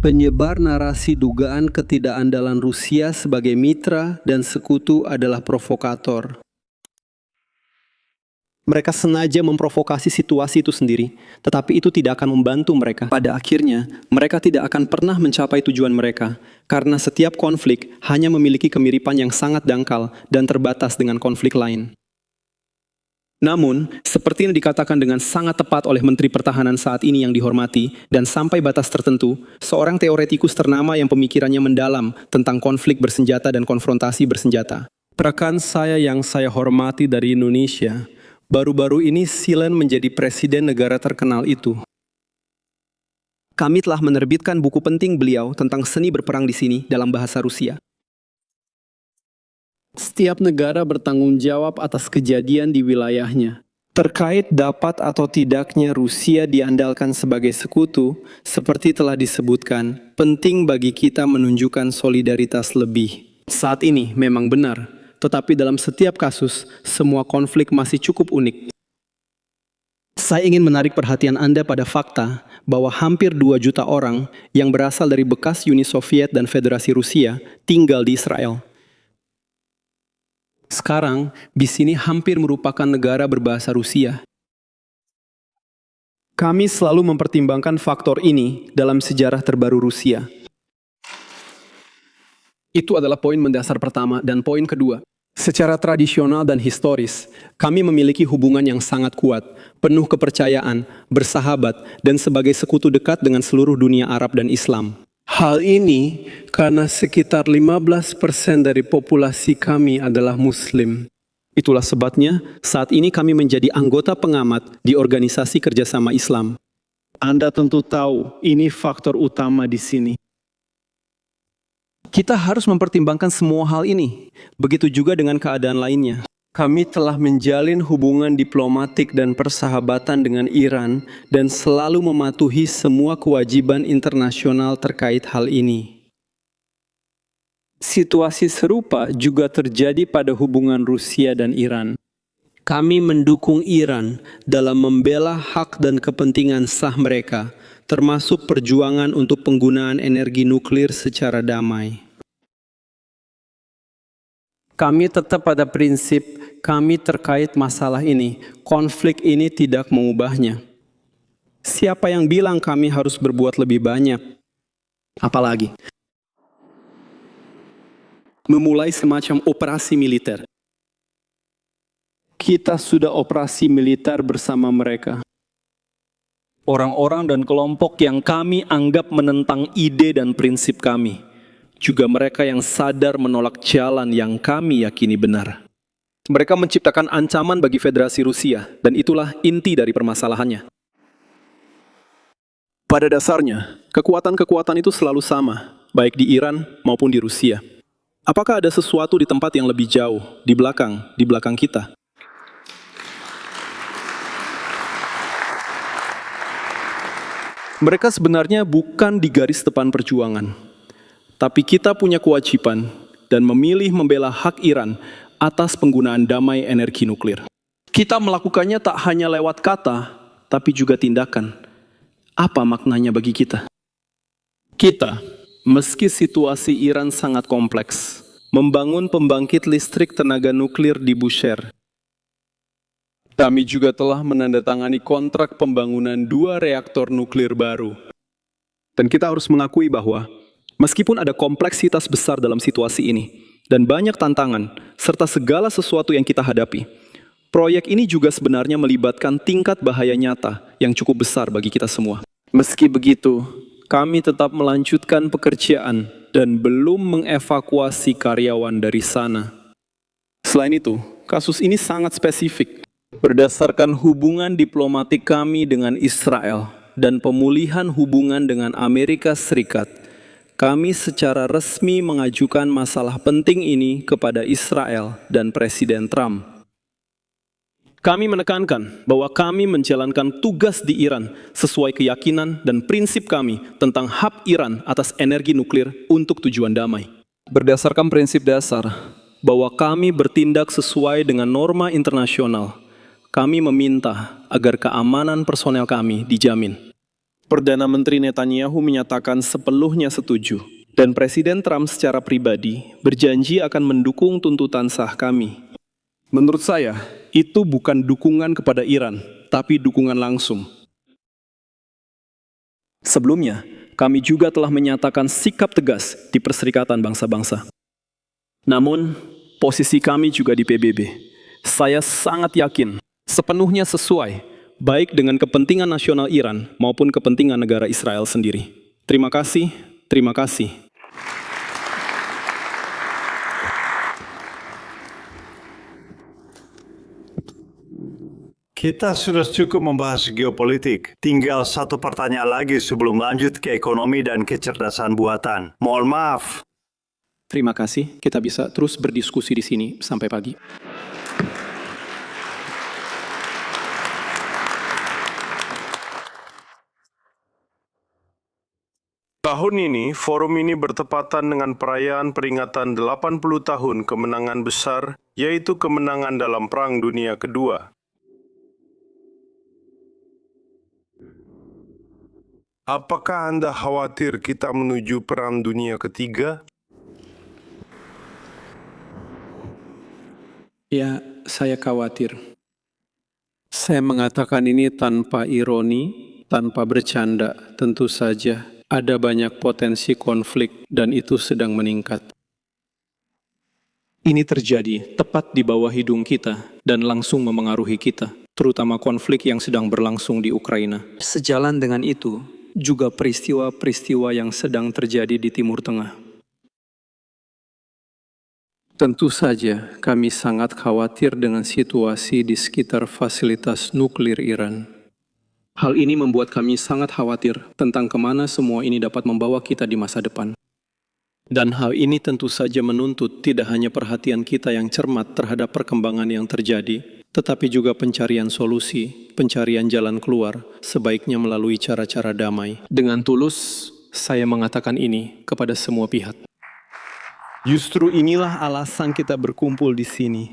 Penyebar narasi dugaan ketidakandalan Rusia sebagai mitra dan sekutu adalah provokator. Mereka sengaja memprovokasi situasi itu sendiri, tetapi itu tidak akan membantu mereka. Pada akhirnya, mereka tidak akan pernah mencapai tujuan mereka, karena setiap konflik hanya memiliki kemiripan yang sangat dangkal dan terbatas dengan konflik lain. Namun, seperti yang dikatakan dengan sangat tepat oleh Menteri Pertahanan saat ini yang dihormati, dan sampai batas tertentu, seorang teoretikus ternama yang pemikirannya mendalam tentang konflik bersenjata dan konfrontasi bersenjata. Rekan saya yang saya hormati dari Indonesia, baru-baru ini Silen menjadi presiden negara terkenal itu. Kami telah menerbitkan buku penting beliau tentang seni berperang di sini dalam bahasa Rusia. Setiap negara bertanggung jawab atas kejadian di wilayahnya. Terkait dapat atau tidaknya Rusia diandalkan sebagai sekutu, seperti telah disebutkan, penting bagi kita menunjukkan solidaritas lebih. Saat ini memang benar, tetapi dalam setiap kasus, semua konflik masih cukup unik. Saya ingin menarik perhatian Anda pada fakta bahwa hampir 2 juta orang yang berasal dari bekas Uni Soviet dan Federasi Rusia tinggal di Israel. Sekarang, di sini hampir merupakan negara berbahasa Rusia. Kami selalu mempertimbangkan faktor ini dalam sejarah terbaru Rusia. Itu adalah poin mendasar pertama dan poin kedua. Secara tradisional dan historis, kami memiliki hubungan yang sangat kuat, penuh kepercayaan, bersahabat, dan sebagai sekutu dekat dengan seluruh dunia Arab dan Islam. Hal ini karena sekitar 15% dari populasi kami adalah Muslim. Itulah sebabnya saat ini kami menjadi anggota pengamat di Organisasi Kerjasama Islam. Anda tentu tahu ini faktor utama di sini. Kita harus mempertimbangkan semua hal ini, begitu juga dengan keadaan lainnya. Kami telah menjalin hubungan diplomatik dan persahabatan dengan Iran dan selalu mematuhi semua kewajiban internasional terkait hal ini. Situasi serupa juga terjadi pada hubungan Rusia dan Iran. Kami mendukung Iran dalam membela hak dan kepentingan sah mereka, termasuk perjuangan untuk penggunaan energi nuklir secara damai. Kami tetap pada prinsip kami terkait masalah ini. Konflik ini tidak mengubahnya. Siapa yang bilang kami harus berbuat lebih banyak? Apalagi memulai semacam operasi militer. Kita sudah operasi militer bersama mereka. Orang-orang dan kelompok yang kami anggap menentang ide dan prinsip kami. Juga mereka yang sadar menolak jalan yang kami yakini benar. Mereka menciptakan ancaman bagi Federasi Rusia, dan itulah inti dari permasalahannya. Pada dasarnya, kekuatan-kekuatan itu selalu sama, baik di Iran maupun di Rusia. Apakah ada sesuatu di tempat yang lebih jauh, di belakang kita? Mereka sebenarnya bukan di garis depan perjuangan. Tapi kita punya kewajiban dan memilih membela hak Iran atas penggunaan damai energi nuklir. Kita melakukannya tak hanya lewat kata, tapi juga tindakan. Apa maknanya bagi kita? Kita, meski situasi Iran sangat kompleks, membangun pembangkit listrik tenaga nuklir di Bushehr. Kami juga telah menandatangani kontrak pembangunan 2 reaktor nuklir baru. Dan kita harus mengakui bahwa, meskipun ada kompleksitas besar dalam situasi ini, dan banyak tantangan, serta segala sesuatu yang kita hadapi, proyek ini juga sebenarnya melibatkan tingkat bahaya nyata yang cukup besar bagi kita semua. Meski begitu, kami tetap melanjutkan pekerjaan dan belum mengevakuasi karyawan dari sana. Selain itu, kasus ini sangat spesifik. Berdasarkan hubungan diplomatik kami dengan Israel dan pemulihan hubungan dengan Amerika Serikat, kami secara resmi mengajukan masalah penting ini kepada Israel dan Presiden Trump. Kami menekankan bahwa kami menjalankan tugas di Iran sesuai keyakinan dan prinsip kami tentang hak Iran atas energi nuklir untuk tujuan damai. Berdasarkan prinsip dasar bahwa kami bertindak sesuai dengan norma internasional, kami meminta agar keamanan personel kami dijamin. Perdana Menteri Netanyahu menyatakan sepenuhnya setuju, dan Presiden Trump secara pribadi berjanji akan mendukung tuntutan sah kami. Menurut saya, itu bukan dukungan kepada Iran, tapi dukungan langsung. Sebelumnya, kami juga telah menyatakan sikap tegas di Perserikatan Bangsa-Bangsa. Namun, posisi kami juga di PBB. Saya sangat yakin sepenuhnya sesuai, baik dengan kepentingan nasional Iran maupun kepentingan negara Israel sendiri. Terima kasih, terima kasih. Kita sudah cukup membahas geopolitik. Tinggal satu pertanyaan lagi sebelum lanjut ke ekonomi dan kecerdasan buatan. Mohon maaf. Terima kasih, kita bisa terus berdiskusi di sini sampai pagi. Tahun ini, forum ini bertepatan dengan perayaan peringatan 80 tahun kemenangan besar, yaitu kemenangan dalam Perang Dunia Kedua. Apakah Anda khawatir kita menuju Perang Dunia Ketiga? Ya, saya khawatir. Saya mengatakan ini tanpa ironi, tanpa bercanda. Tentu saja ada banyak potensi konflik dan itu sedang meningkat. Ini terjadi tepat di bawah hidung kita dan langsung memengaruhi kita, terutama konflik yang sedang berlangsung di Ukraina. Sejalan dengan itu, juga peristiwa-peristiwa yang sedang terjadi di Timur Tengah. Tentu saja kami sangat khawatir dengan situasi di sekitar fasilitas nuklir Iran. Hal ini membuat kami sangat khawatir tentang kemana semua ini dapat membawa kita di masa depan. Dan hal ini tentu saja menuntut tidak hanya perhatian kita yang cermat terhadap perkembangan yang terjadi, tetapi juga pencarian solusi, pencarian jalan keluar, sebaiknya melalui cara-cara damai. Dengan tulus, saya mengatakan ini kepada semua pihak. Justru inilah alasan kita berkumpul di sini.